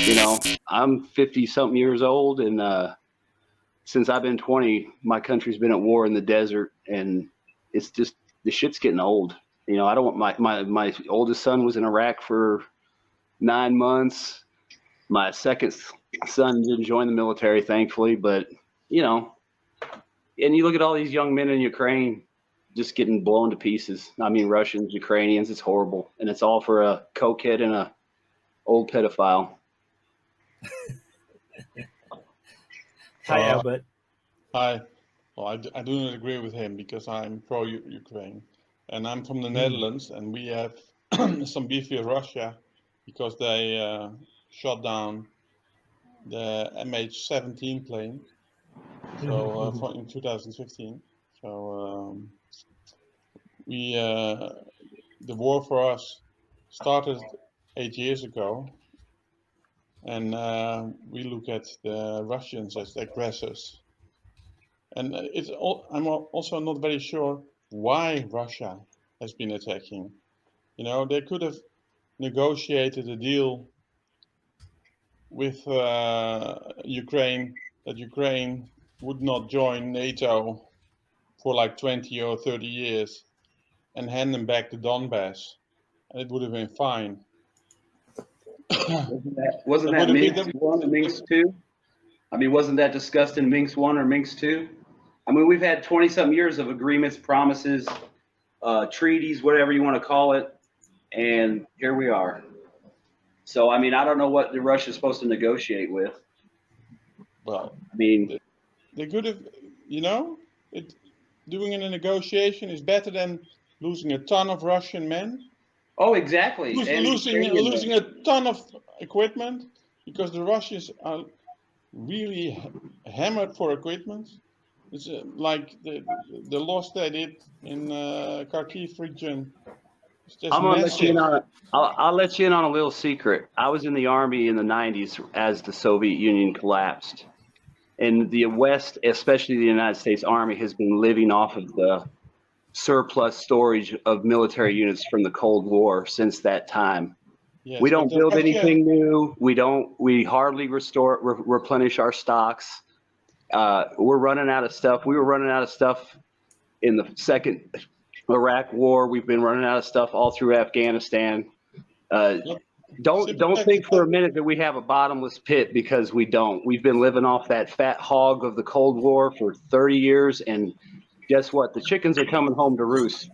You know, I'm 50 something years old, and since I've been 20, my country's been at war in the desert, and it's just the shit's getting old. You know, I don't want my oldest son was in Iraq for 9 months. My second son didn't join the military, thankfully, but you know, and you look at all these young men in Ukraine just getting blown to pieces. I mean, Russians, Ukrainians, it's horrible, and it's all for a cokehead and a old pedophile. Hi, Albert. Hi. Well, I do not agree with him because I'm pro-Ukraine, and I'm from the Netherlands, and we have some beef with Russia because they shot down the MH17 plane. So in 2015. So the war for us started 8 years ago, and we look at the Russians as the aggressors. And I'm also not very sure why Russia has been attacking. You know, they could have negotiated a deal with Ukraine, that Ukraine would not join NATO for like 20 or 30 years and hand them back to Donbass, and it would have been fine. Wasn't that Minsk 1 and Minsk 2? I mean, wasn't that discussed in Minsk 1 or Minsk 2? I mean, we've had 20-something years of agreements, promises, treaties, whatever you want to call it, and here we are. So, I mean, I don't know what the Russia's supposed to negotiate with. Well, I mean, they could have, you know, doing a negotiation is better than losing a ton of Russian men. Oh, exactly. Losing a ton of equipment, because the Russians are really hammered for equipment. It's like the loss they did in Kharkiv region. I'm gonna let you in on I'll let you in on a little secret. I was in the Army in the 90s as the Soviet Union collapsed. And the West, especially the United States Army, has been living off of the surplus storage of military units from the Cold War since that time. Yes, we don't build anything new. We hardly replenish our stocks. We're running out of stuff. We were running out of stuff in the second Iraq war. We've been running out of stuff all through Afghanistan. Don't think for a minute that we have a bottomless pit, because we don't. We've been living off that fat hog of the Cold War for 30 years, and guess what? The chickens are coming home to roost.